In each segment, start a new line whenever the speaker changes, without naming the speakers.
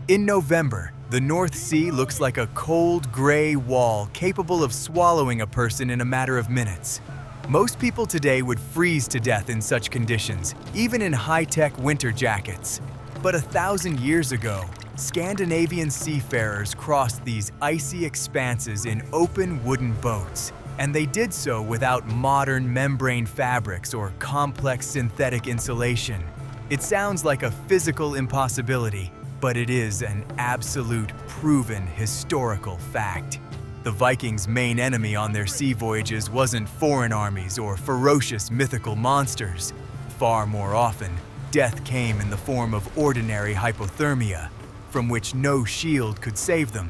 In November, the North Sea looks like a cold, gray wall capable of swallowing a person in a matter of minutes. Most people today would freeze to death in such conditions, even in high-tech winter jackets. But 1,000 years ago, Scandinavian seafarers crossed these icy expanses in open wooden boats, and they did so without modern membrane fabrics or complex synthetic insulation. It sounds like a physical impossibility, but it is an absolute, proven historical fact. The Vikings' main enemy on their sea voyages wasn't foreign armies or ferocious mythical monsters. Far more often, death came in the form of ordinary hypothermia, from which no shield could save them.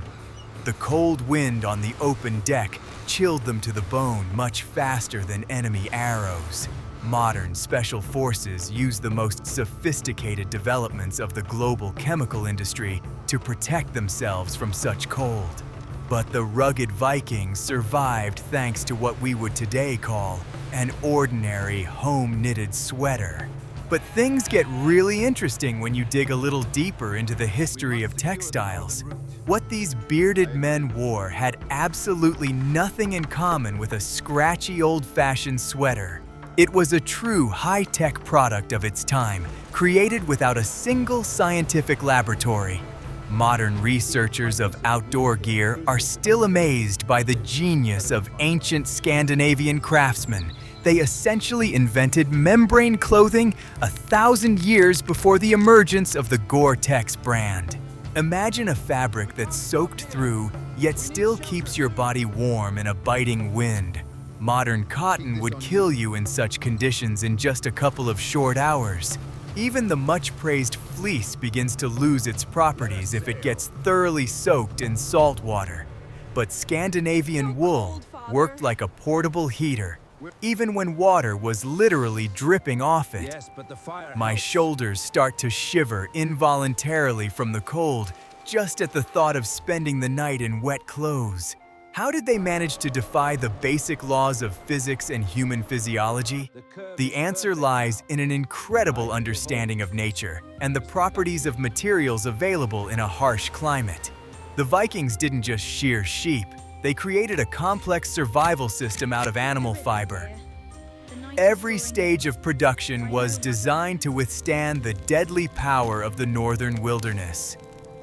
The cold wind on the open deck chilled them to the bone much faster than enemy arrows. Modern special forces use the most sophisticated developments of the global chemical industry to protect themselves from such cold. But the rugged Vikings survived thanks to what we would today call an ordinary home-knitted sweater. But things get really interesting when you dig a little deeper into the history of textiles. What these bearded men wore had absolutely nothing in common with a scratchy old-fashioned sweater. It was a true high-tech product of its time, created without a single scientific laboratory. Modern researchers of outdoor gear are still amazed by the genius of ancient Scandinavian craftsmen. They essentially invented membrane clothing 1,000 years before the emergence of the Gore-Tex brand. Imagine a fabric that's soaked through, yet still keeps your body warm in a biting wind. Modern cotton would kill you in such conditions in just a couple of short hours. Even the much-praised fleece begins to lose its properties if it gets thoroughly soaked in salt water. But Scandinavian wool worked like a portable heater, even when water was literally dripping off it. My shoulders start to shiver involuntarily from the cold, just at the thought of spending the night in wet clothes. How did they manage to defy the basic laws of physics and human physiology? The answer lies in an incredible understanding of nature and the properties of materials available in a harsh climate. The Vikings didn't just shear sheep, they created a complex survival system out of animal fiber. Every stage of production was designed to withstand the deadly power of the northern wilderness.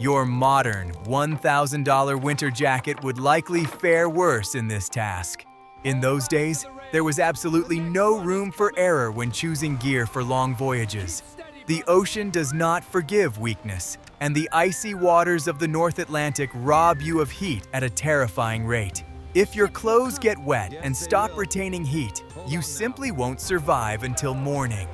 Your modern $1,000 winter jacket would likely fare worse in this task. In those days, there was absolutely no room for error when choosing gear for long voyages. The ocean does not forgive weakness, and the icy waters of the North Atlantic rob you of heat at a terrifying rate. If your clothes get wet and stop retaining heat, you simply won't survive until morning.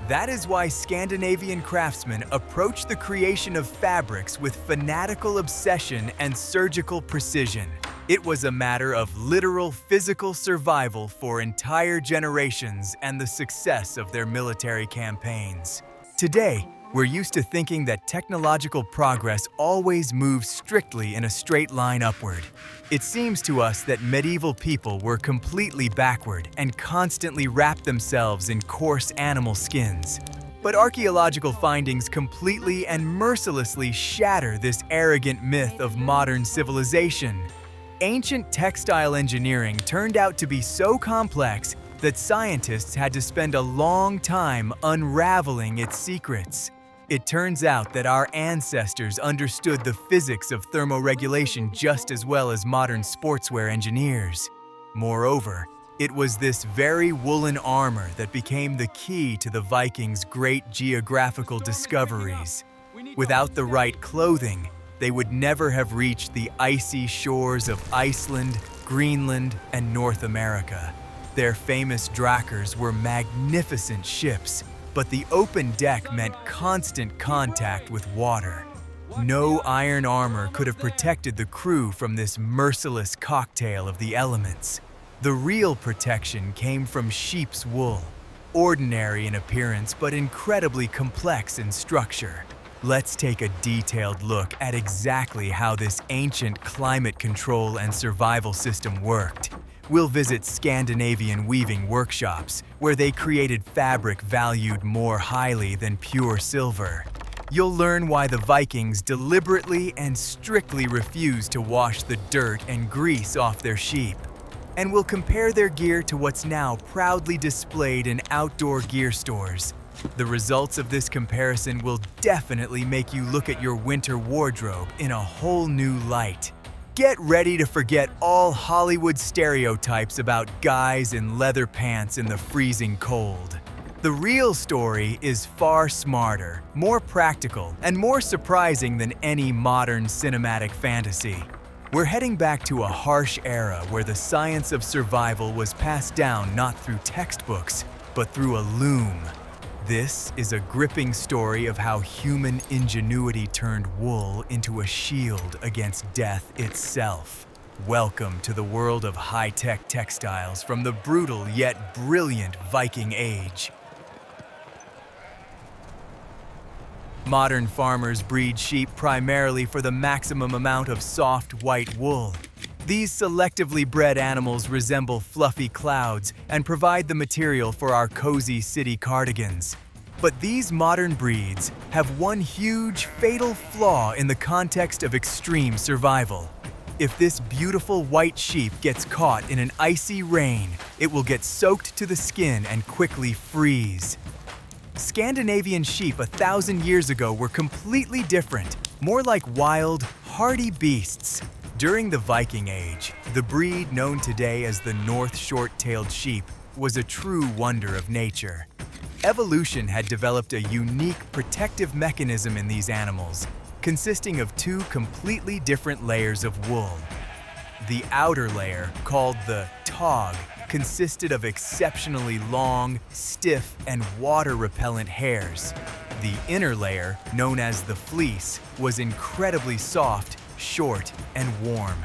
That is why Scandinavian craftsmen approached the creation of fabrics with fanatical obsession and surgical precision. It was a matter of literal physical survival for entire generations and the success of their military campaigns. Today, we're used to thinking that technological progress always moves strictly in a straight line upward. It seems to us that medieval people were completely backward and constantly wrapped themselves in coarse animal skins. But archaeological findings completely and mercilessly shatter this arrogant myth of modern civilization. Ancient textile engineering turned out to be so complex that scientists had to spend a long time unraveling its secrets. It turns out that our ancestors understood the physics of thermoregulation just as well as modern sportswear engineers. Moreover, it was this very woolen armor that became the key to the Vikings' great geographical discoveries. Without the right clothing, they would never have reached the icy shores of Iceland, Greenland, and North America. Their famous drakers were magnificent ships, but the open deck meant constant contact with water. No iron armor could have protected the crew from this merciless cocktail of the elements. The real protection came from sheep's wool, ordinary in appearance but incredibly complex in structure. Let's take a detailed look at exactly how this ancient climate control and survival system worked. We'll visit Scandinavian weaving workshops, where they created fabric valued more highly than pure silver. You'll learn why the Vikings deliberately and strictly refused to wash the dirt and grease off their sheep. And we'll compare their gear to what's now proudly displayed in outdoor gear stores. The results of this comparison will definitely make you look at your winter wardrobe in a whole new light. Get ready to forget all Hollywood stereotypes about guys in leather pants in the freezing cold. The real story is far smarter, more practical, and more surprising than any modern cinematic fantasy. We're heading back to a harsh era where the science of survival was passed down not through textbooks, but through a loom. This is a gripping story of how human ingenuity turned wool into a shield against death itself. Welcome to the world of high-tech textiles from the brutal yet brilliant Viking Age. Modern farmers breed sheep primarily for the maximum amount of soft white wool. These selectively bred animals resemble fluffy clouds and provide the material for our cozy city cardigans. But these modern breeds have one huge, fatal flaw in the context of extreme survival. If this beautiful white sheep gets caught in an icy rain, it will get soaked to the skin and quickly freeze. Scandinavian sheep 1,000 years ago were completely different, more like wild, hardy beasts. During the Viking Age, the breed known today as the North short-tailed sheep was a true wonder of nature. Evolution had developed a unique protective mechanism in these animals, consisting of two completely different layers of wool. The outer layer, called the tog, consisted of exceptionally long, stiff, and water-repellent hairs. The inner layer, known as the fleece, was incredibly soft, short, and warm.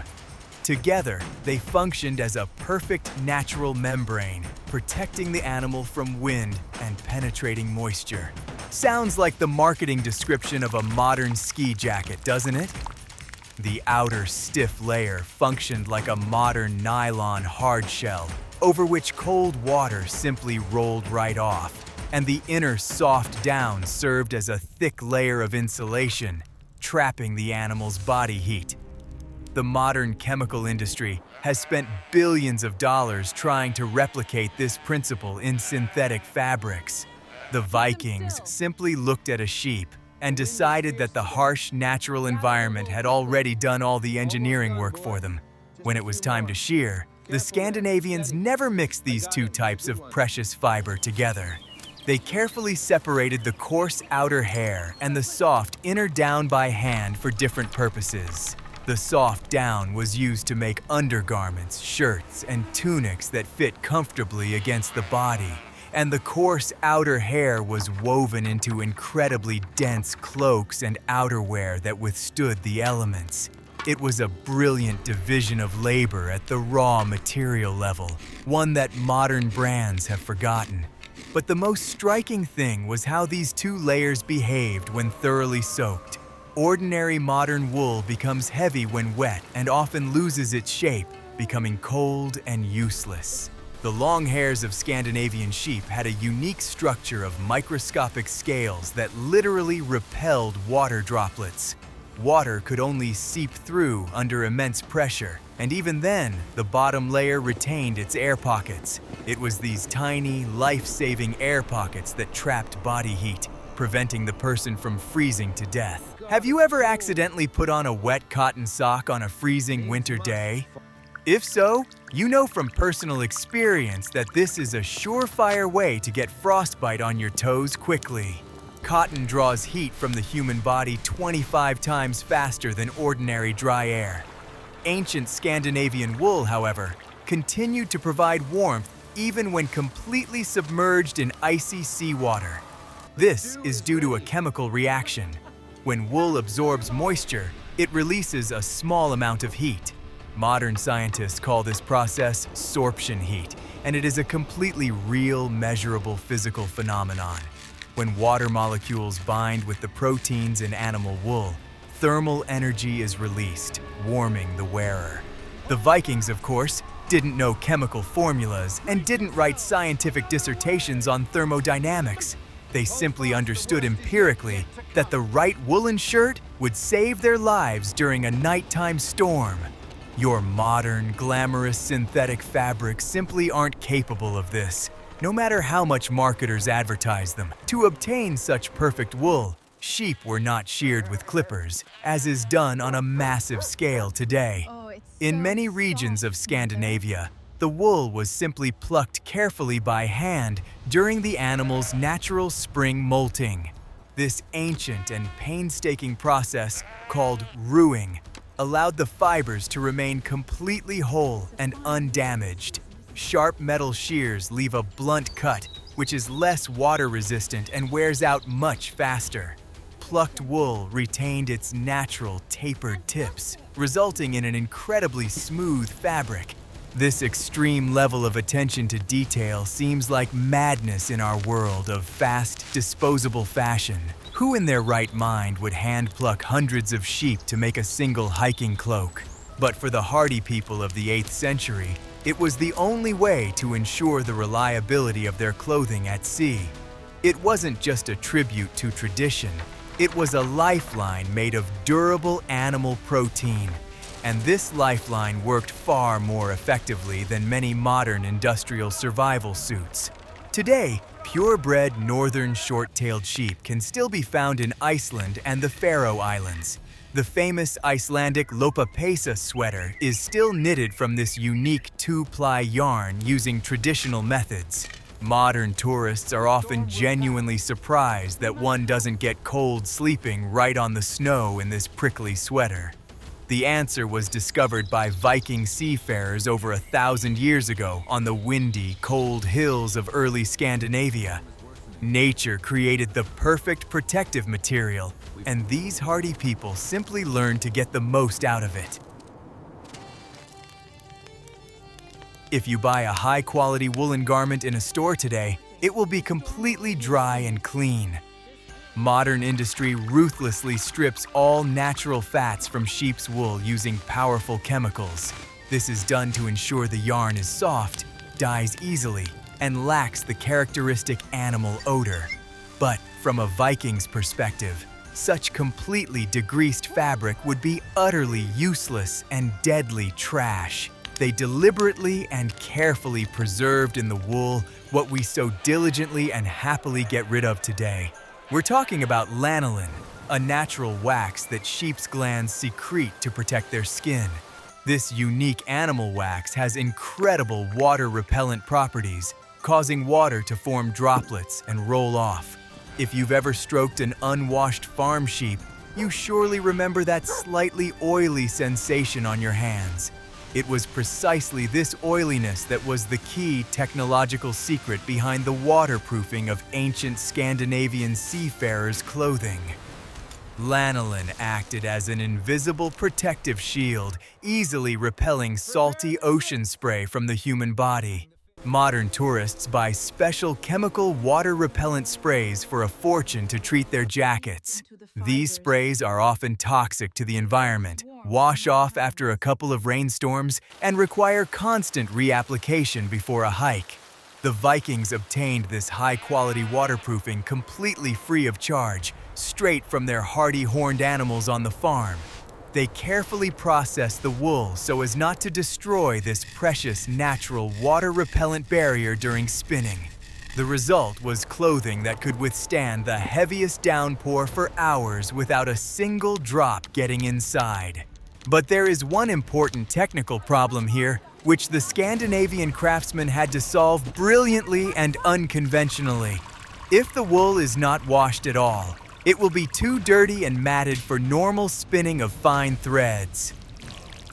Together, they functioned as a perfect natural membrane, protecting the animal from wind and penetrating moisture. Sounds like the marketing description of a modern ski jacket, doesn't it? The outer stiff layer functioned like a modern nylon hardshell, over which cold water simply rolled right off, and the inner soft down served as a thick layer of insulation, trapping the animal's body heat. The modern chemical industry has spent billions of dollars trying to replicate this principle in synthetic fabrics. The Vikings simply looked at a sheep and decided that the harsh natural environment had already done all the engineering work for them. When it was time to shear, the Scandinavians never mixed these two types of precious fiber together. They carefully separated the coarse outer hair and the soft inner down by hand for different purposes. The soft down was used to make undergarments, shirts, and tunics that fit comfortably against the body, and the coarse outer hair was woven into incredibly dense cloaks and outerwear that withstood the elements. It was a brilliant division of labor at the raw material level, one that modern brands have forgotten. But the most striking thing was how these two layers behaved when thoroughly soaked. Ordinary modern wool becomes heavy when wet and often loses its shape, becoming cold and useless. The long hairs of Scandinavian sheep had a unique structure of microscopic scales that literally repelled water droplets. Water could only seep through under immense pressure, and even then, the bottom layer retained its air pockets. It was these tiny, life-saving air pockets that trapped body heat, preventing the person from freezing to death. Have you ever accidentally put on a wet cotton sock on a freezing winter day? If so, you know from personal experience that this is a surefire way to get frostbite on your toes quickly. Cotton draws heat from the human body 25 times faster than ordinary dry air. Ancient Scandinavian wool, however, continued to provide warmth even when completely submerged in icy seawater. This is due to a chemical reaction. When wool absorbs moisture, it releases a small amount of heat. Modern scientists call this process sorption heat, and it is a completely real, measurable physical phenomenon. When water molecules bind with the proteins in animal wool, thermal energy is released, warming the wearer. The Vikings, of course, didn't know chemical formulas and didn't write scientific dissertations on thermodynamics. They simply understood empirically that the right woolen shirt would save their lives during a nighttime storm. Your modern, glamorous synthetic fabrics simply aren't capable of this, no matter how much marketers advertise them. To obtain such perfect wool, sheep were not sheared with clippers, as is done on a massive scale today. In many regions of Scandinavia, the wool was simply plucked carefully by hand during the animal's natural spring molting. This ancient and painstaking process, called ruing, allowed the fibers to remain completely whole and undamaged. Sharp metal shears leave a blunt cut, which is less water-resistant and wears out much faster. Plucked wool retained its natural tapered tips, resulting in an incredibly smooth fabric. This extreme level of attention to detail seems like madness in our world of fast, disposable fashion. Who in their right mind would hand-pluck hundreds of sheep to make a single hiking cloak? But for the hardy people of the 8th century, it was the only way to ensure the reliability of their clothing at sea. It wasn't just a tribute to tradition, it was a lifeline made of durable animal protein. And this lifeline worked far more effectively than many modern industrial survival suits. Today, purebred northern short-tailed sheep can still be found in Iceland and the Faroe Islands. The famous Icelandic lopapeysa sweater is still knitted from this unique 2-ply yarn using traditional methods. Modern tourists are often genuinely surprised that one doesn't get cold sleeping right on the snow in this prickly sweater. The answer was discovered by Viking seafarers over 1,000 years ago on the windy, cold hills of early Scandinavia. Nature created the perfect protective material, and these hardy people simply learned to get the most out of it. If you buy a high-quality woolen garment in a store today, it will be completely dry and clean. Modern industry ruthlessly strips all natural fats from sheep's wool using powerful chemicals. This is done to ensure the yarn is soft, dyes easily, and lacks the characteristic animal odor. But from a Viking's perspective, such completely degreased fabric would be utterly useless and deadly trash. They deliberately and carefully preserved in the wool what we so diligently and happily get rid of today. We're talking about lanolin, a natural wax that sheep's glands secrete to protect their skin. This unique animal wax has incredible water-repellent properties, causing water to form droplets and roll off. If you've ever stroked an unwashed farm sheep, you surely remember that slightly oily sensation on your hands. It was precisely this oiliness that was the key technological secret behind the waterproofing of ancient Scandinavian seafarers' clothing. Lanolin acted as an invisible protective shield, easily repelling salty ocean spray from the human body. Modern tourists buy special chemical water-repellent sprays for a fortune to treat their jackets. These sprays are often toxic to the environment, wash off after a couple of rainstorms, and require constant reapplication before a hike. The Vikings obtained this high-quality waterproofing completely free of charge, straight from their hardy horned animals on the farm. They carefully processed the wool so as not to destroy this precious natural water-repellent barrier during spinning. The result was clothing that could withstand the heaviest downpour for hours without a single drop getting inside. But there is one important technical problem here, which the Scandinavian craftsmen had to solve brilliantly and unconventionally. If the wool is not washed at all, it will be too dirty and matted for normal spinning of fine threads.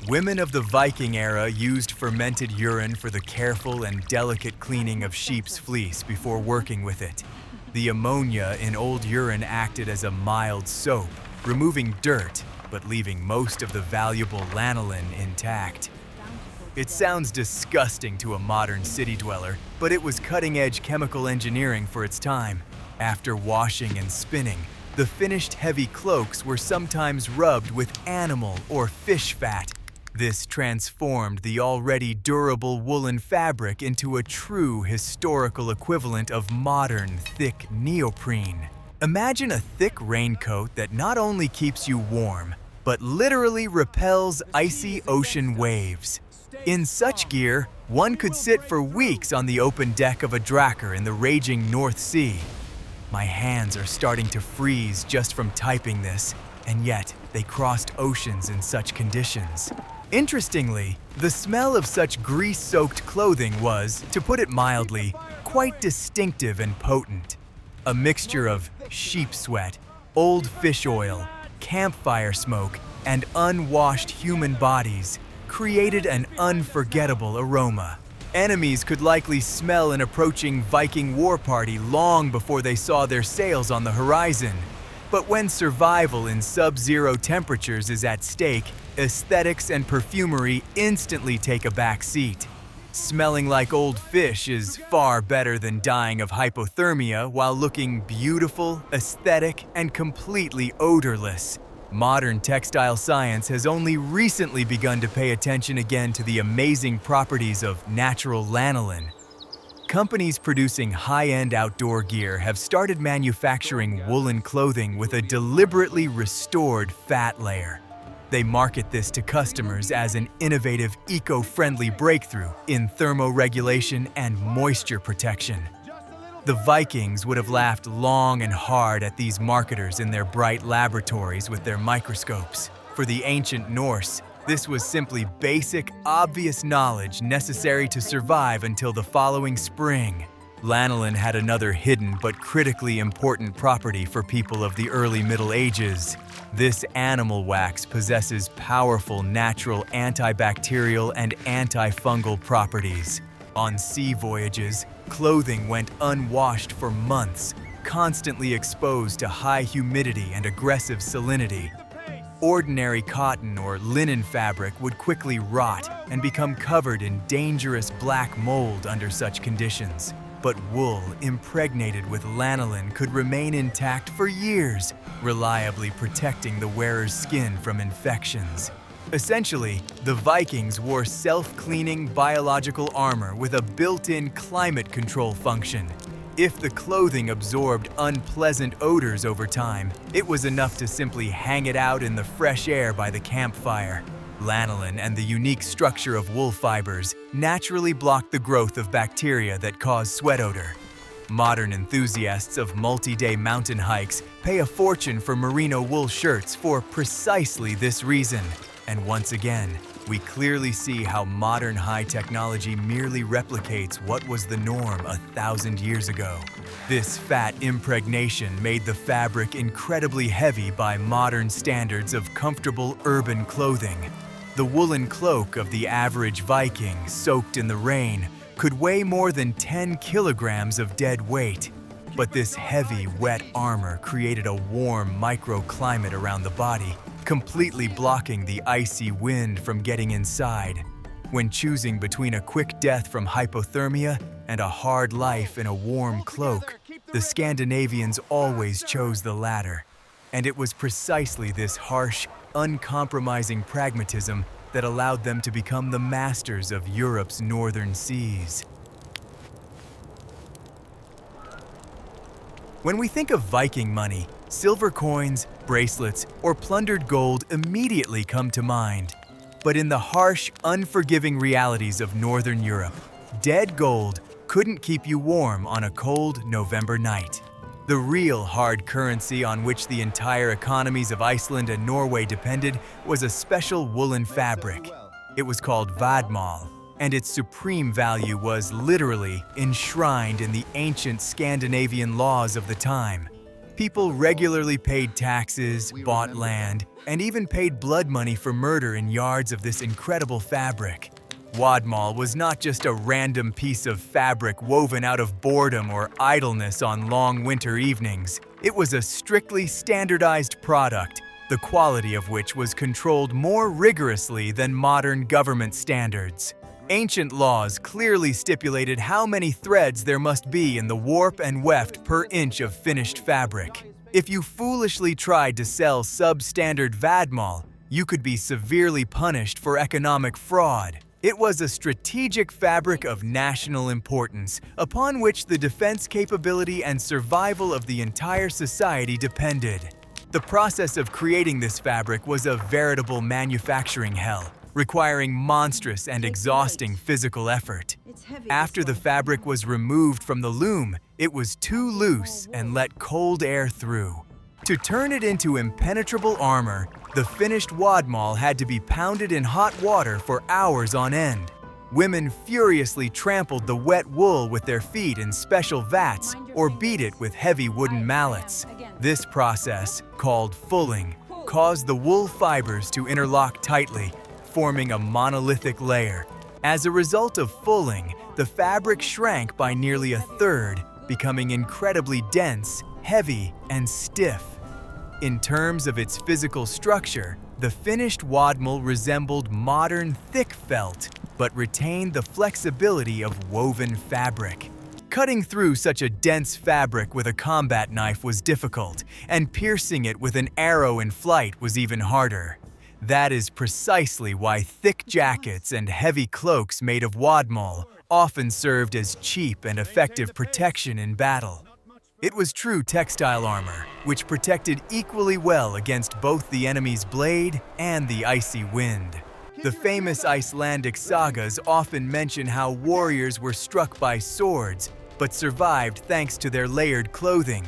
Women of the Viking era used fermented urine for the careful and delicate cleaning of sheep's fleece before working with it. The ammonia in old urine acted as a mild soap, removing dirt but leaving most of the valuable lanolin intact. It sounds disgusting to a modern city dweller, but it was cutting-edge chemical engineering for its time. After washing and spinning, the finished heavy cloaks were sometimes rubbed with animal or fish fat. This transformed the already durable woolen fabric into a true historical equivalent of modern, thick neoprene. Imagine a thick raincoat that not only keeps you warm, but literally repels icy ocean waves. In such gear, one could sit for weeks on the open deck of a drakkar in the raging North Sea. My hands are starting to freeze just from typing this, and yet they crossed oceans in such conditions. Interestingly, the smell of such grease-soaked clothing was, to put it mildly, quite distinctive and potent. A mixture of sheep sweat, old fish oil, campfire smoke, and unwashed human bodies created an unforgettable aroma. Enemies could likely smell an approaching Viking war party long before they saw their sails on the horizon. But when survival in sub-zero temperatures is at stake, aesthetics and perfumery instantly take a back seat. Smelling like old fish is far better than dying of hypothermia while looking beautiful, aesthetic, and completely odorless. Modern textile science has only recently begun to pay attention again to the amazing properties of natural lanolin. Companies producing high-end outdoor gear have started manufacturing woolen clothing with a deliberately restored fat layer. They market this to customers as an innovative, eco-friendly breakthrough in thermoregulation and moisture protection. The Vikings would have laughed long and hard at these marketers in their bright laboratories with their microscopes. For the ancient Norse, this was simply basic, obvious knowledge necessary to survive until the following spring. Lanolin had another hidden but critically important property for people of the early Middle Ages. This animal wax possesses powerful natural antibacterial and antifungal properties. On sea voyages, clothing went unwashed for months, constantly exposed to high humidity and aggressive salinity. Ordinary cotton or linen fabric would quickly rot and become covered in dangerous black mold under such conditions. But wool impregnated with lanolin could remain intact for years, reliably protecting the wearer's skin from infections. Essentially, the Vikings wore self-cleaning biological armor with a built-in climate control function. If the clothing absorbed unpleasant odors over time, it was enough to simply hang it out in the fresh air by the campfire. Lanolin and the unique structure of wool fibers naturally block the growth of bacteria that cause sweat odor. Modern enthusiasts of multi-day mountain hikes pay a fortune for merino wool shirts for precisely this reason. And once again, we clearly see how modern high technology merely replicates what was the norm 1,000 years ago. This fat impregnation made the fabric incredibly heavy by modern standards of comfortable urban clothing. The woolen cloak of the average Viking, soaked in the rain, could weigh more than 10 kilograms of dead weight. But this heavy, wet armor created a warm microclimate around the body, completely blocking the icy wind from getting inside. When choosing between a quick death from hypothermia and a hard life in a warm cloak, the Scandinavians always chose the latter. And it was precisely this harsh, uncompromising pragmatism that allowed them to become the masters of Europe's northern seas. When we think of Viking money, silver coins, bracelets, or plundered gold immediately come to mind. But in the harsh, unforgiving realities of Northern Europe, dead gold couldn't keep you warm on a cold November night. The real hard currency on which the entire economies of Iceland and Norway depended was a special woolen fabric. It was called vadmal, and its supreme value was literally enshrined in the ancient Scandinavian laws of the time. People regularly paid taxes, bought land, and even paid blood money for murder in yards of this incredible fabric. Wadmal was not just a random piece of fabric woven out of boredom or idleness on long winter evenings. It was a strictly standardized product, the quality of which was controlled more rigorously than modern government standards. Ancient laws clearly stipulated how many threads there must be in the warp and weft per inch of finished fabric. If you foolishly tried to sell substandard vadmal, you could be severely punished for economic fraud. It was a strategic fabric of national importance, upon which the defense capability and survival of the entire society depended. The process of creating this fabric was a veritable manufacturing hell, requiring monstrous and exhausting physical effort. After the fabric was removed from the loom, it was too loose and let cold air through. To turn it into impenetrable armor, the finished wadmal had to be pounded in hot water for hours on end. Women furiously trampled the wet wool with their feet in special vats or beat it with heavy wooden mallets. This process, called fulling, caused the wool fibers to interlock tightly, forming a monolithic layer. As a result of fulling, the fabric shrank by nearly a third, becoming incredibly dense, heavy, and stiff. In terms of its physical structure, the finished wadmal resembled modern thick felt, but retained the flexibility of woven fabric. Cutting through such a dense fabric with a combat knife was difficult, and piercing it with an arrow in flight was even harder. That is precisely why thick jackets and heavy cloaks made of wadmal often served as cheap and effective protection in battle. It was true textile armor, which protected equally well against both the enemy's blade and the icy wind. The famous Icelandic sagas often mention how warriors were struck by swords, but survived thanks to their layered clothing.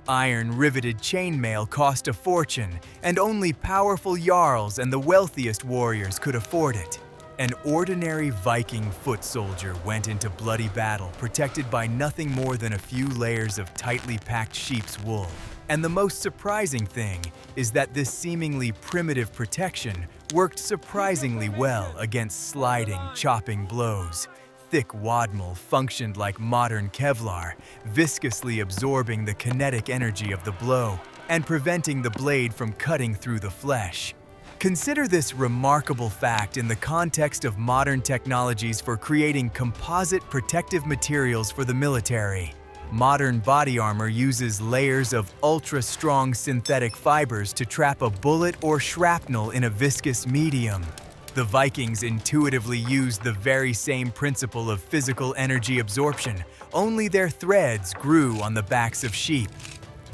Iron-riveted chainmail cost a fortune, and only powerful jarls and the wealthiest warriors could afford it. An ordinary Viking foot soldier went into bloody battle protected by nothing more than a few layers of tightly packed sheep's wool. And the most surprising thing is that this seemingly primitive protection worked surprisingly well against sliding, chopping blows. Thick wadmal functioned like modern Kevlar, viscously absorbing the kinetic energy of the blow and preventing the blade from cutting through the flesh. Consider this remarkable fact in the context of modern technologies for creating composite protective materials for the military. Modern body armor uses layers of ultra-strong synthetic fibers to trap a bullet or shrapnel in a viscous medium. The Vikings intuitively used the very same principle of physical energy absorption, only their threads grew on the backs of sheep.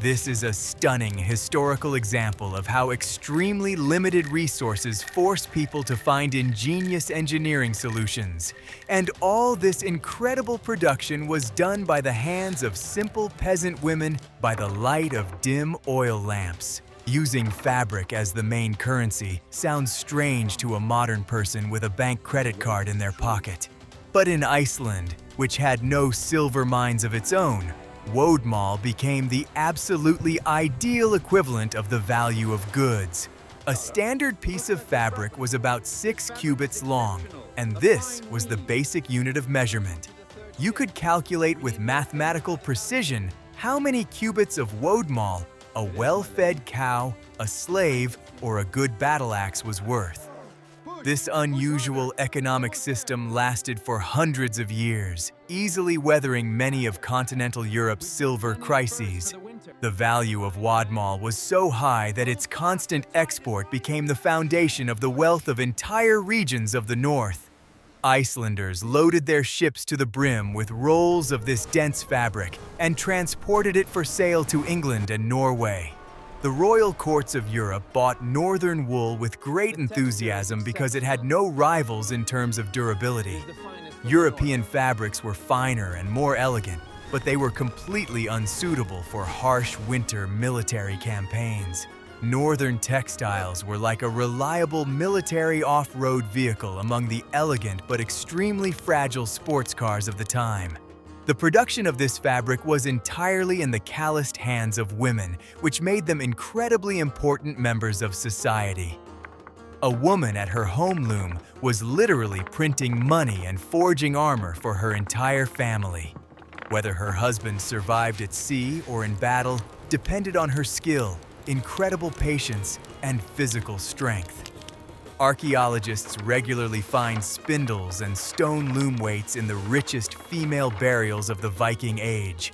This is a stunning historical example of how extremely limited resources force people to find ingenious engineering solutions. And all this incredible production was done by the hands of simple peasant women by the light of dim oil lamps. Using fabric as the main currency sounds strange to a modern person with a bank credit card in their pocket. But in Iceland, which had no silver mines of its own, wadmal became the absolutely ideal equivalent of the value of goods. A standard piece of fabric was about 6 cubits long, and this was the basic unit of measurement. You could calculate with mathematical precision how many cubits of wadmal a well-fed cow, a slave, or a good battle axe was worth. This unusual economic system lasted for hundreds of years, easily weathering many of continental Europe's silver crises. The value of wadmal was so high that its constant export became the foundation of the wealth of entire regions of the north. Icelanders loaded their ships to the brim with rolls of this dense fabric and transported it for sale to England and Norway. The royal courts of Europe bought northern wool with great enthusiasm because it had no rivals in terms of durability. European fabrics were finer and more elegant, but they were completely unsuitable for harsh winter military campaigns. Northern textiles were like a reliable military off-road vehicle among the elegant but extremely fragile sports cars of the time. The production of this fabric was entirely in the calloused hands of women, which made them incredibly important members of society. A woman at her home loom was literally printing money and forging armor for her entire family. Whether her husband survived at sea or in battle depended on her skill, incredible patience, and physical strength. Archaeologists regularly find spindles and stone loom weights in the richest female burials of the Viking Age.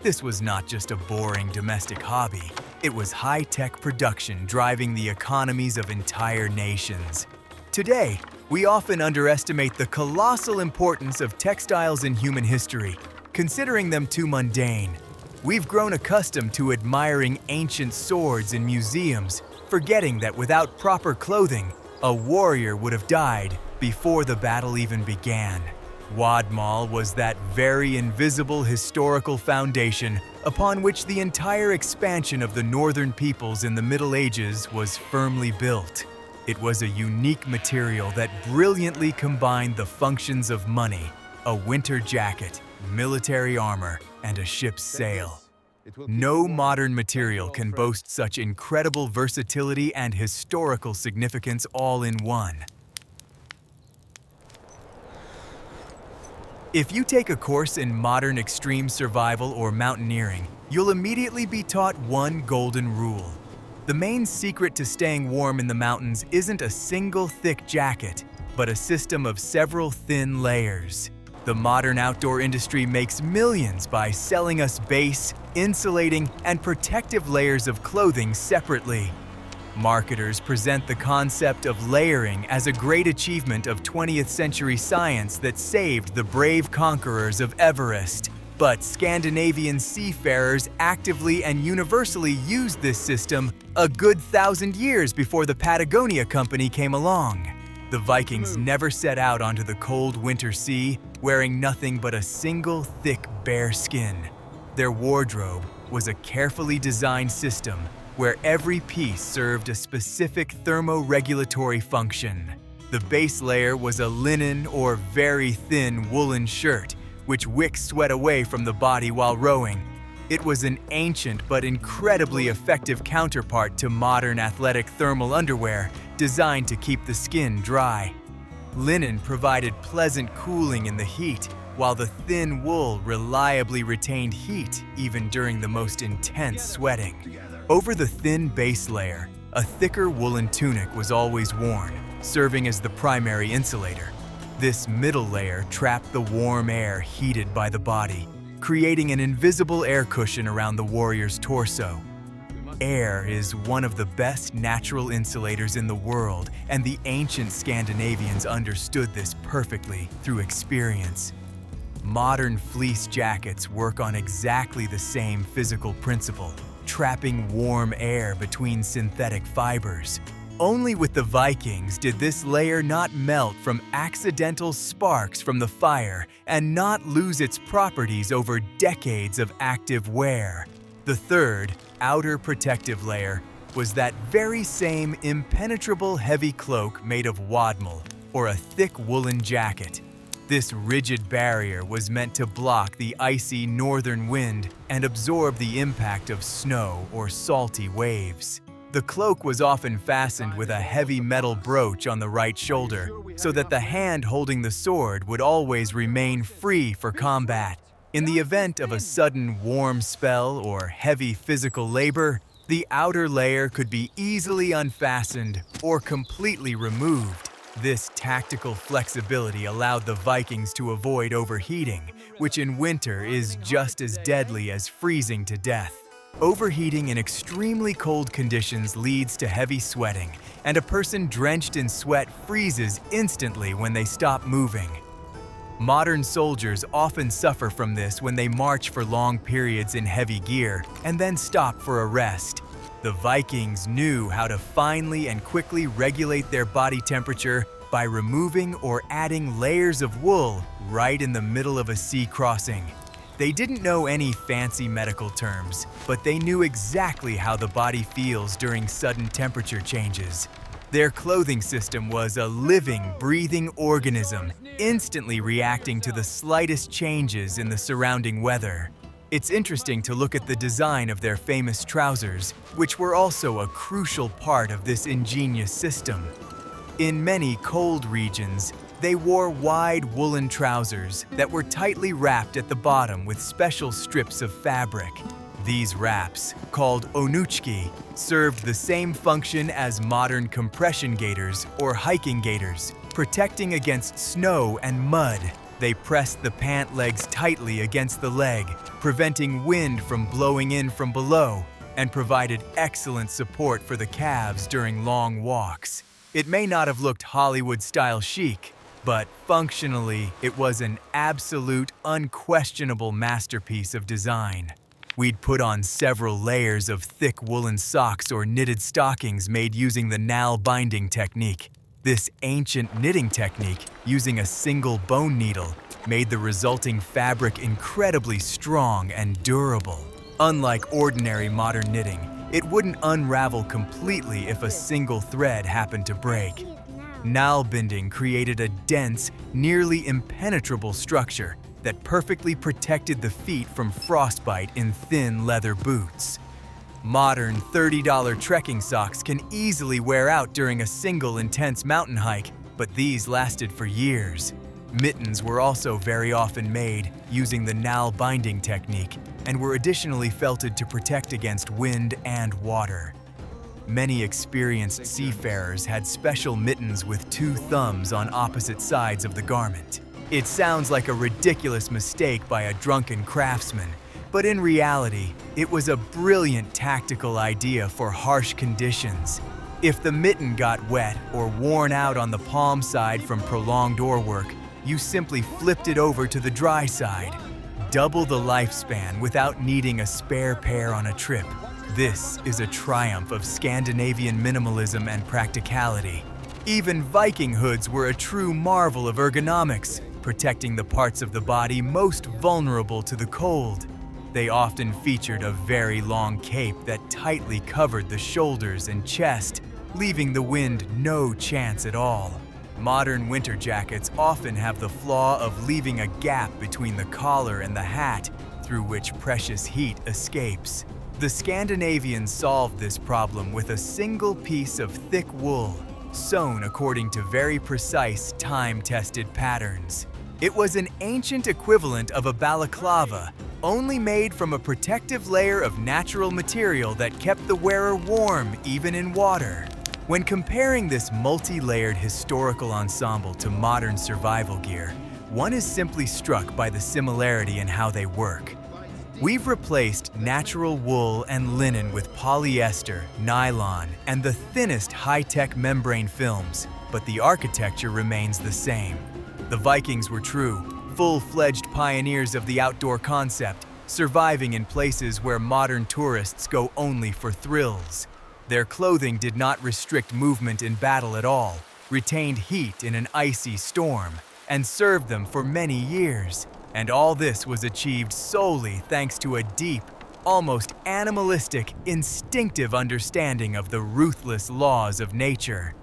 This was not just a boring domestic hobby. It was high-tech production driving the economies of entire nations. Today, we often underestimate the colossal importance of textiles in human history, considering them too mundane. We've grown accustomed to admiring ancient swords in museums, forgetting that without proper clothing, a warrior would have died before the battle even began. Wadmal was that very invisible historical foundation upon which the entire expansion of the northern peoples in the Middle Ages was firmly built. It was a unique material that brilliantly combined the functions of money, a winter jacket, military armor, and a ship's sail. No modern material can boast such incredible versatility and historical significance all in one. If you take a course in modern extreme survival or mountaineering, you'll immediately be taught one golden rule. The main secret to staying warm in the mountains isn't a single thick jacket, but a system of several thin layers. The modern outdoor industry makes millions by selling us base, insulating, and protective layers of clothing separately. Marketers present the concept of layering as a great achievement of 20th century science that saved the brave conquerors of Everest. But Scandinavian seafarers actively and universally used this system a good 1,000 years before the Patagonia Company came along. The Vikings never set out onto the cold winter sea wearing nothing but a single thick bear skin. Their wardrobe was a carefully designed system where every piece served a specific thermoregulatory function. The base layer was a linen or very thin woolen shirt, which wicks sweat away from the body while rowing. It was an ancient but incredibly effective counterpart to modern athletic thermal underwear designed to keep the skin dry. Linen provided pleasant cooling in the heat, while the thin wool reliably retained heat even during the most intense sweating. Over the thin base layer, a thicker woolen tunic was always worn, serving as the primary insulator. This middle layer trapped the warm air heated by the body, creating an invisible air cushion around the warrior's torso. Air is one of the best natural insulators in the world, and the ancient Scandinavians understood this perfectly through experience. Modern fleece jackets work on exactly the same physical principle, trapping warm air between synthetic fibers. Only with the Vikings did this layer not melt from accidental sparks from the fire and not lose its properties over decades of active wear. The third, outer protective layer was that very same impenetrable heavy cloak made of wadmal, or a thick woolen jacket. This rigid barrier was meant to block the icy northern wind and absorb the impact of snow or salty waves. The cloak was often fastened with a heavy metal brooch on the right shoulder, so that the hand holding the sword would always remain free for combat. In the event of a sudden warm spell or heavy physical labor, the outer layer could be easily unfastened or completely removed. This tactical flexibility allowed the Vikings to avoid overheating, which in winter is just as deadly as freezing to death. Overheating in extremely cold conditions leads to heavy sweating, and a person drenched in sweat freezes instantly when they stop moving. Modern soldiers often suffer from this when they march for long periods in heavy gear and then stop for a rest. The Vikings knew how to finely and quickly regulate their body temperature by removing or adding layers of wool right in the middle of a sea crossing. They didn't know any fancy medical terms, but they knew exactly how the body feels during sudden temperature changes. Their clothing system was a living, breathing organism, instantly reacting to the slightest changes in the surrounding weather. It's interesting to look at the design of their famous trousers, which were also a crucial part of this ingenious system. In many cold regions, they wore wide woolen trousers that were tightly wrapped at the bottom with special strips of fabric. These wraps, called onuchki, served the same function as modern compression gaiters or hiking gaiters, protecting against snow and mud. They pressed the pant legs tightly against the leg, preventing wind from blowing in from below, and provided excellent support for the calves during long walks. It may not have looked Hollywood-style chic, but functionally, it was an absolute, unquestionable masterpiece of design. We'd put on several layers of thick woolen socks or knitted stockings made using the nail binding technique. This ancient knitting technique, using a single bone needle, made the resulting fabric incredibly strong and durable. Unlike ordinary modern knitting, it wouldn't unravel completely if a single thread happened to break. Nail binding created a dense, nearly impenetrable structure that perfectly protected the feet from frostbite in thin leather boots. Modern $30 trekking socks can easily wear out during a single intense mountain hike, but these lasted for years. Mittens were also very often made using the nail binding technique and were additionally felted to protect against wind and water. Many experienced seafarers had special mittens with two thumbs on opposite sides of the garment. It sounds like a ridiculous mistake by a drunken craftsman, but in reality, it was a brilliant tactical idea for harsh conditions. If the mitten got wet or worn out on the palm side from prolonged oar work, you simply flipped it over to the dry side. Double the lifespan without needing a spare pair on a trip. This is a triumph of Scandinavian minimalism and practicality. Even Viking hoods were a true marvel of ergonomics, protecting the parts of the body most vulnerable to the cold. They often featured a very long cape that tightly covered the shoulders and chest, leaving the wind no chance at all. Modern winter jackets often have the flaw of leaving a gap between the collar and the hat, through which precious heat escapes. The Scandinavians solved this problem with a single piece of thick wool, sewn according to very precise, time-tested patterns. It was an ancient equivalent of a balaclava, only made from a protective layer of natural material that kept the wearer warm even in water. When comparing this multi-layered historical ensemble to modern survival gear, one is simply struck by the similarity in how they work. We've replaced natural wool and linen with polyester, nylon, and the thinnest high-tech membrane films, but the architecture remains the same. The Vikings were true, full-fledged pioneers of the outdoor concept, surviving in places where modern tourists go only for thrills. Their clothing did not restrict movement in battle at all, retained heat in an icy storm, and served them for many years. And all this was achieved solely thanks to a deep, almost animalistic, instinctive understanding of the ruthless laws of nature.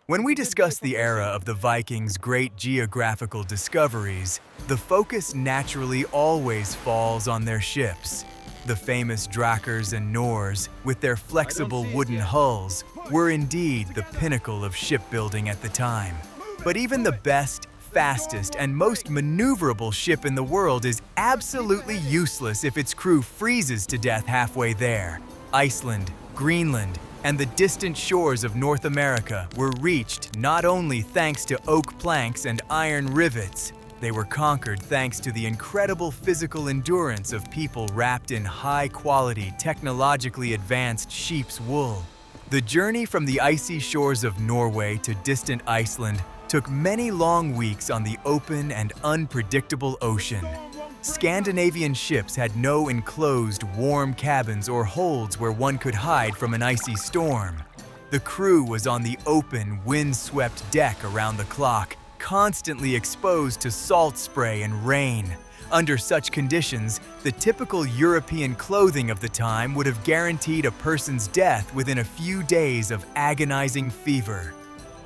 When we discuss the era of the Vikings' great geographical discoveries, the focus naturally always falls on their ships. The famous drakers and Norse, with their flexible wooden hulls, were indeed the pinnacle of shipbuilding at the time. But even the best, fastest, and most maneuverable ship in the world is absolutely useless if its crew freezes to death halfway there. Iceland, Greenland, and the distant shores of North America were reached not only thanks to oak planks and iron rivets, they were conquered thanks to the incredible physical endurance of people wrapped in high-quality, technologically advanced sheep's wool. The journey from the icy shores of Norway to distant Iceland took many long weeks on the open and unpredictable ocean. Scandinavian ships had no enclosed, warm cabins or holds where one could hide from an icy storm. The crew was on the open, wind-swept deck around the clock, constantly exposed to salt spray and rain. Under such conditions, the typical European clothing of the time would have guaranteed a person's death within a few days of agonizing fever.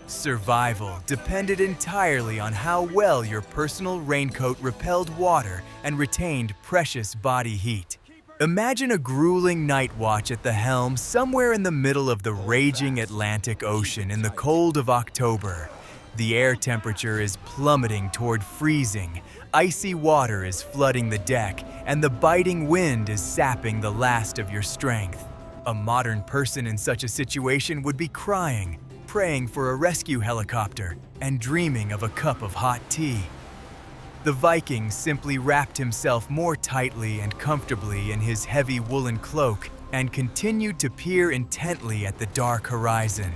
Survival depended entirely on how well your personal raincoat repelled water and retained precious body heat. Imagine a grueling night watch at the helm somewhere in the middle of the raging Atlantic Ocean in the cold of October. The air temperature is plummeting toward freezing, icy water is flooding the deck, and the biting wind is sapping the last of your strength. A modern person in such a situation would be crying, praying for a rescue helicopter and dreaming of a cup of hot tea. The Viking simply wrapped himself more tightly and comfortably in his heavy woolen cloak and continued to peer intently at the dark horizon.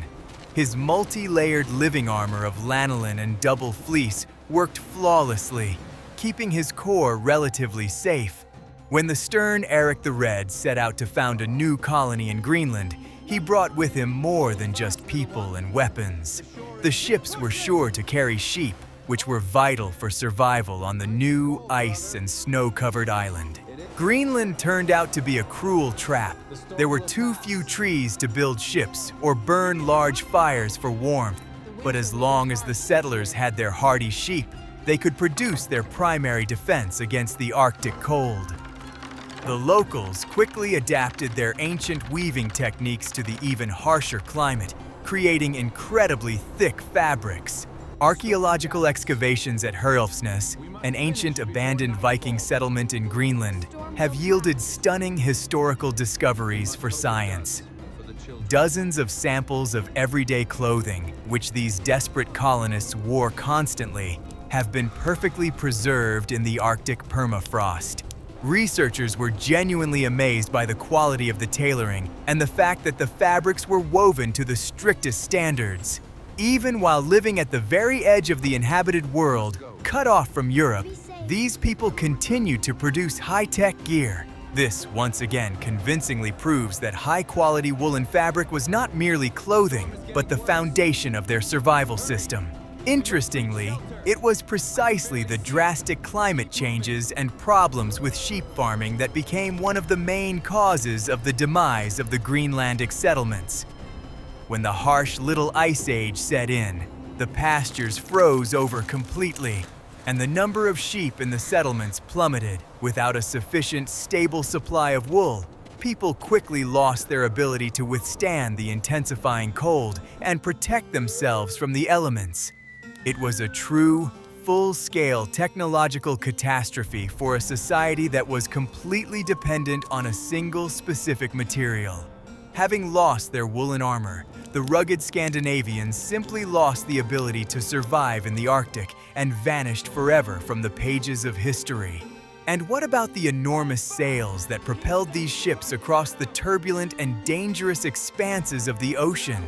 His multi-layered living armor of lanolin and double fleece worked flawlessly, keeping his core relatively safe. When the stern Eric the Red set out to found a new colony in Greenland, he brought with him more than just people and weapons. The ships were sure to carry sheep, which were vital for survival on the new ice and snow-covered island. Greenland turned out to be a cruel trap. There were too few trees to build ships or burn large fires for warmth, but as long as the settlers had their hardy sheep, they could produce their primary defense against the Arctic cold. The locals quickly adapted their ancient weaving techniques to the even harsher climate, creating incredibly thick fabrics. Archaeological excavations at Herjolfsnes, an ancient abandoned Viking settlement in Greenland, have yielded stunning historical discoveries for science. Dozens of samples of everyday clothing, which these desperate colonists wore constantly, have been perfectly preserved in the Arctic permafrost. Researchers were genuinely amazed by the quality of the tailoring and the fact that the fabrics were woven to the strictest standards. Even while living at the very edge of the inhabited world, cut off from Europe, these people continue to produce high-tech gear. This, once again, convincingly proves that high-quality woolen fabric was not merely clothing, but the foundation of their survival system. Interestingly, it was precisely the drastic climate changes and problems with sheep farming that became one of the main causes of the demise of the Greenlandic settlements. When the harsh little ice age set in, the pastures froze over completely, and the number of sheep in the settlements plummeted. Without a sufficient, stable supply of wool, people quickly lost their ability to withstand the intensifying cold and protect themselves from the elements. It was a true, full-scale technological catastrophe for a society that was completely dependent on a single specific material. Having lost their woolen armor, the rugged Scandinavians simply lost the ability to survive in the Arctic and vanished forever from the pages of history. And what about the enormous sails that propelled these ships across the turbulent and dangerous expanses of the ocean?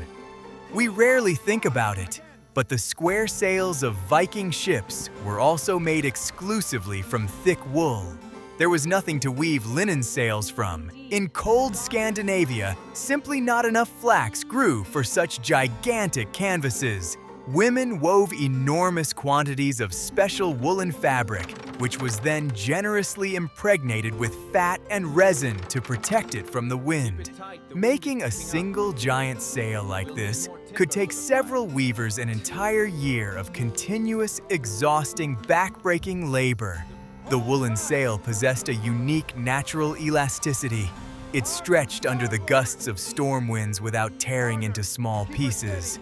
We rarely think about it, but the square sails of Viking ships were also made exclusively from thick wool. There was nothing to weave linen sails from. In cold Scandinavia, simply not enough flax grew for such gigantic canvases. Women wove enormous quantities of special woolen fabric, which was then generously impregnated with fat and resin to protect it from the wind. Making a single giant sail like this could take several weavers an entire year of continuous, exhausting, back-breaking labor. The woolen sail possessed a unique natural elasticity. It stretched under the gusts of storm winds without tearing into small pieces.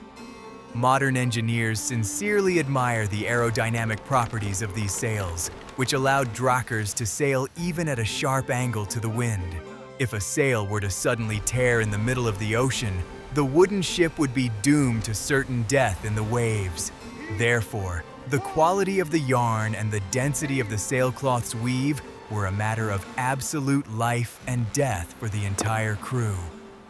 Modern engineers sincerely admire the aerodynamic properties of these sails, which allowed drakkers to sail even at a sharp angle to the wind. If a sail were to suddenly tear in the middle of the ocean, the wooden ship would be doomed to certain death in the waves. Therefore, the quality of the yarn and the density of the sailcloth's weave were a matter of absolute life and death for the entire crew.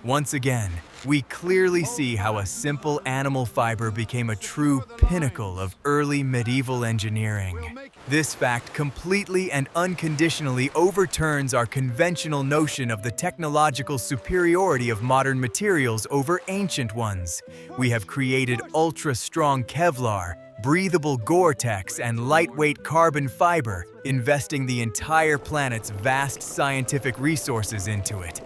Once again, we clearly see how a simple animal fiber became a true pinnacle of early medieval engineering. This fact completely and unconditionally overturns our conventional notion of the technological superiority of modern materials over ancient ones. We have created ultra-strong Kevlar, breathable Gore-Tex, and lightweight carbon fiber, investing the entire planet's vast scientific resources into it.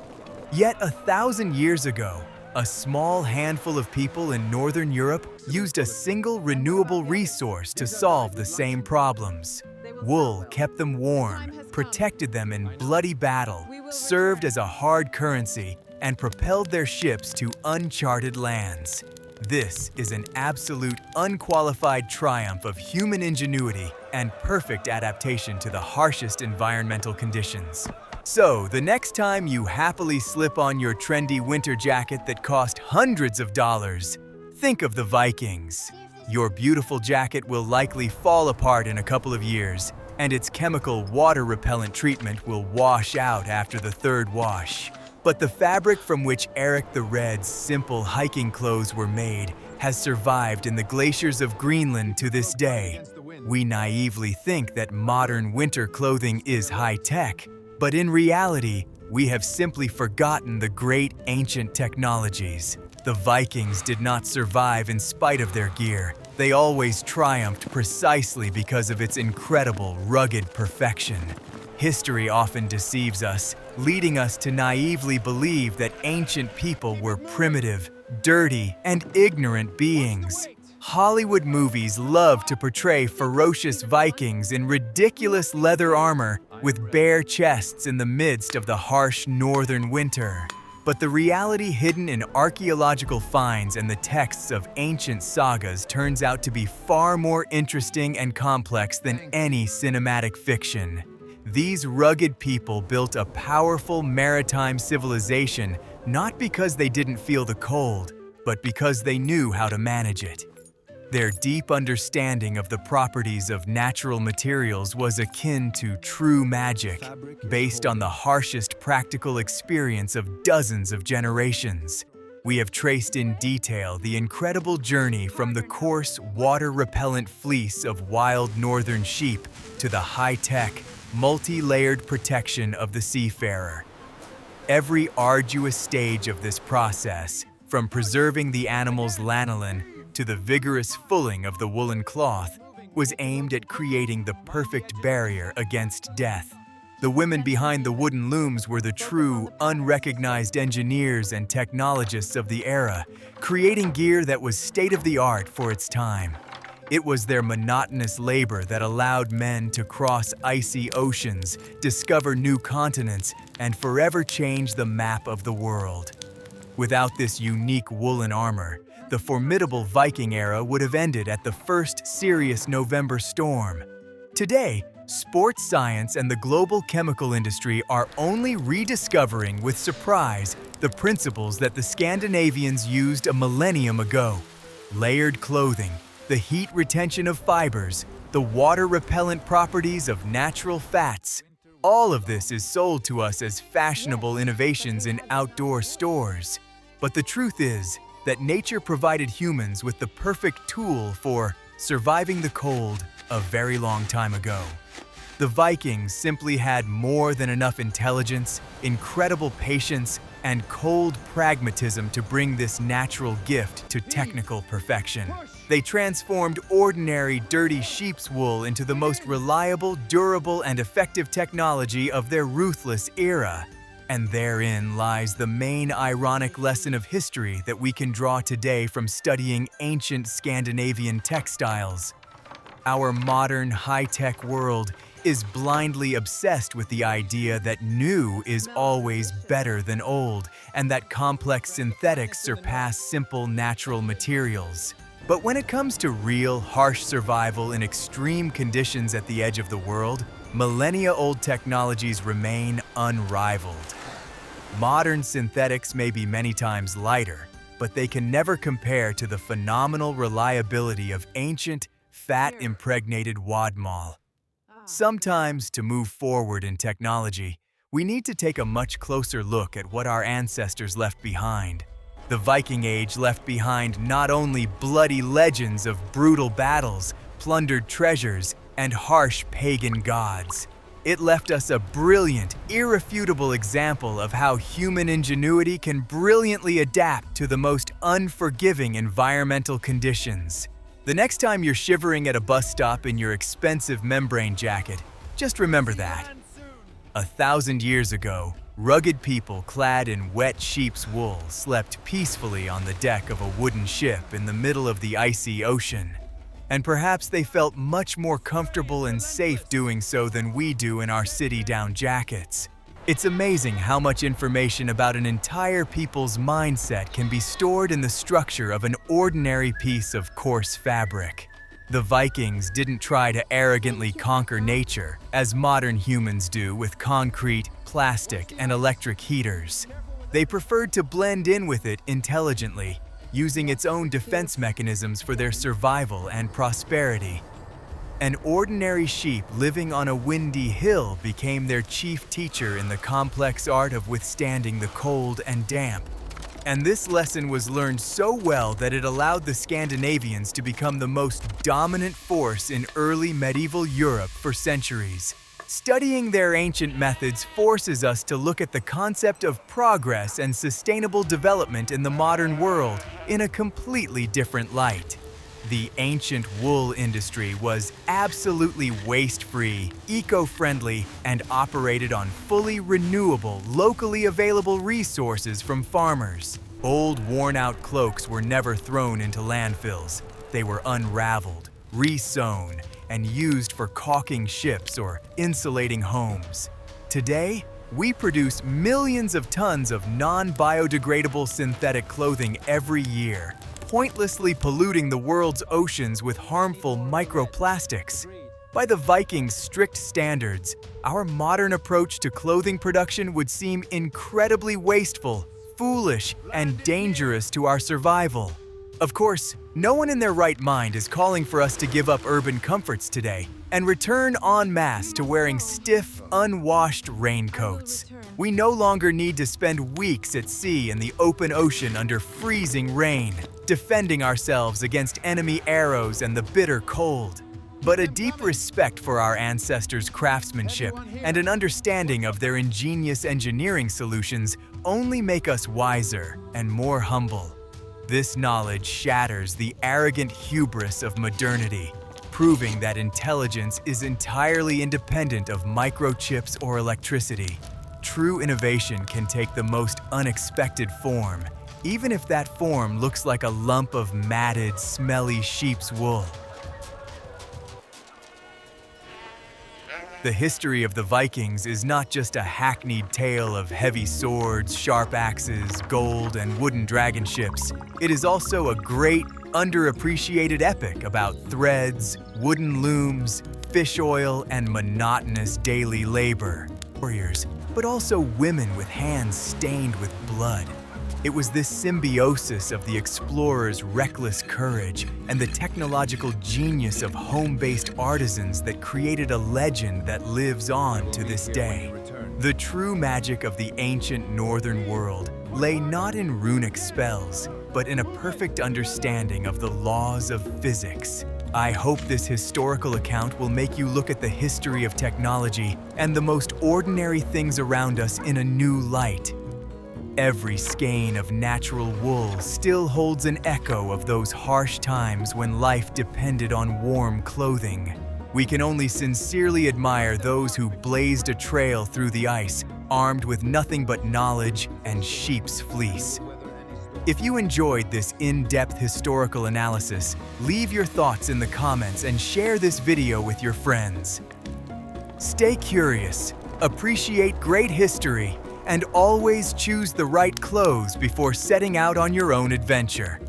Yet 1,000 years ago, a small handful of people in Northern Europe used a single renewable resource to solve the same problems. Wool kept them warm, protected them in bloody battle, served as a hard currency, and propelled their ships to uncharted lands. This is an absolute, unqualified triumph of human ingenuity and perfect adaptation to the harshest environmental conditions. So, the next time you happily slip on your trendy winter jacket that cost hundreds of dollars, Think of the Vikings. Your beautiful jacket will likely fall apart in a couple of years, and its chemical water-repellent treatment will wash out after the third wash. But the fabric from which Eric the Red's simple hiking clothes were made has survived in the glaciers of Greenland to this day. We naively think that modern winter clothing is high-tech, but in reality, we have simply forgotten the great ancient technologies. The Vikings did not survive in spite of their gear. They always triumphed precisely because of its incredible, rugged perfection. History often deceives us, leading us to naively believe that ancient people were primitive, dirty, and ignorant beings. Hollywood movies love to portray ferocious Vikings in ridiculous leather armor with bare chests in the midst of the harsh northern winter. But the reality hidden in archaeological finds and the texts of ancient sagas turns out to be far more interesting and complex than any cinematic fiction. These rugged people built a powerful maritime civilization not because they didn't feel the cold, but because they knew how to manage it. Their deep understanding of the properties of natural materials was akin to true magic, based on the harshest practical experience of dozens of generations. We have traced in detail the incredible journey from the coarse, water-repellent fleece of wild northern sheep to the high-tech, multi-layered protection of the seafarer. Every arduous stage of this process, from preserving the animal's lanolin to the vigorous fulling of the woolen cloth, was aimed at creating the perfect barrier against death. The women behind the wooden looms were the true, unrecognized engineers and technologists of the era, creating gear that was state-of-the-art for its time. It was their monotonous labor that allowed men to cross icy oceans, discover new continents, and forever change the map of the world. Without this unique woolen armor, the formidable Viking era would have ended at the first serious November storm. Today, sports science and the global chemical industry are only rediscovering with surprise the principles that the Scandinavians used a millennium ago. Layered clothing, the heat retention of fibers, the water-repellent properties of natural fats. All of this is sold to us as fashionable innovations in outdoor stores. But the truth is that nature provided humans with the perfect tool for surviving the cold a very long time ago. The Vikings simply had more than enough intelligence, incredible patience, and cold pragmatism to bring this natural gift to technical perfection. They transformed ordinary, dirty sheep's wool into the most reliable, durable, and effective technology of their ruthless era. And therein lies the main ironic lesson of history that we can draw today from studying ancient Scandinavian textiles. Our modern, high-tech world is blindly obsessed with the idea that new is always better than old, and that complex synthetics surpass simple natural materials. But when it comes to real, harsh survival in extreme conditions at the edge of the world, millennia-old technologies remain unrivaled. Modern synthetics may be many times lighter, but they can never compare to the phenomenal reliability of ancient, fat-impregnated wadmal. Sometimes, to move forward in technology, we need to take a much closer look at what our ancestors left behind. The Viking Age left behind not only bloody legends of brutal battles, plundered treasures, and harsh pagan gods. It left us a brilliant, irrefutable example of how human ingenuity can brilliantly adapt to the most unforgiving environmental conditions. The next time you're shivering at a bus stop in your expensive membrane jacket, just remember that. 1,000 years ago, rugged people clad in wet sheep's wool slept peacefully on the deck of a wooden ship in the middle of the icy ocean. And perhaps they felt much more comfortable and safe doing so than we do in our city-down jackets. It's amazing how much information about an entire people's mindset can be stored in the structure of an ordinary piece of coarse fabric. The Vikings didn't try to arrogantly conquer nature, as modern humans do with concrete, plastic, and electric heaters. They preferred to blend in with it intelligently, using its own defense mechanisms for their survival and prosperity. An ordinary sheep living on a windy hill became their chief teacher in the complex art of withstanding the cold and damp. And this lesson was learned so well that it allowed the Scandinavians to become the most dominant force in early medieval Europe for centuries. Studying their ancient methods forces us to look at the concept of progress and sustainable development in the modern world in a completely different light. The ancient wool industry was absolutely waste-free, eco-friendly, and operated on fully renewable, locally available resources from farmers. Old, worn-out cloaks were never thrown into landfills. They were unraveled, re-sewn, and used for caulking ships or insulating homes. Today, we produce millions of tons of non-biodegradable synthetic clothing every year, pointlessly polluting the world's oceans with harmful microplastics. By the Vikings' strict standards, our modern approach to clothing production would seem incredibly wasteful, foolish, and dangerous to our survival. Of course, no one in their right mind is calling for us to give up urban comforts today and return en masse to wearing stiff, unwashed raincoats. We no longer need to spend weeks at sea in the open ocean under freezing rain, defending ourselves against enemy arrows and the bitter cold. But a deep respect for our ancestors' craftsmanship and an understanding of their ingenious engineering solutions only make us wiser and more humble. This knowledge shatters the arrogant hubris of modernity, proving that intelligence is entirely independent of microchips or electricity. True innovation can take the most unexpected form, even if that form looks like a lump of matted, smelly sheep's wool. The history of the Vikings is not just a hackneyed tale of heavy swords, sharp axes, gold, and wooden dragon ships. It is also a great, underappreciated epic about threads, wooden looms, fish oil, and monotonous daily labor. Warriors, but also women with hands stained with blood. It was this symbiosis of the explorers' reckless courage and the technological genius of home-based artisans that created a legend that lives on to this day. The true magic of the ancient northern world lay not in runic spells, but in a perfect understanding of the laws of physics. I hope this historical account will make you look at the history of technology and the most ordinary things around us in a new light. Every skein of natural wool still holds an echo of those harsh times when life depended on warm clothing. We can only sincerely admire those who blazed a trail through the ice, armed with nothing but knowledge and sheep's fleece. If you enjoyed this in-depth historical analysis, leave your thoughts in the comments and share this video with your friends. Stay curious, appreciate great history, and always choose the right clothes before setting out on your own adventure.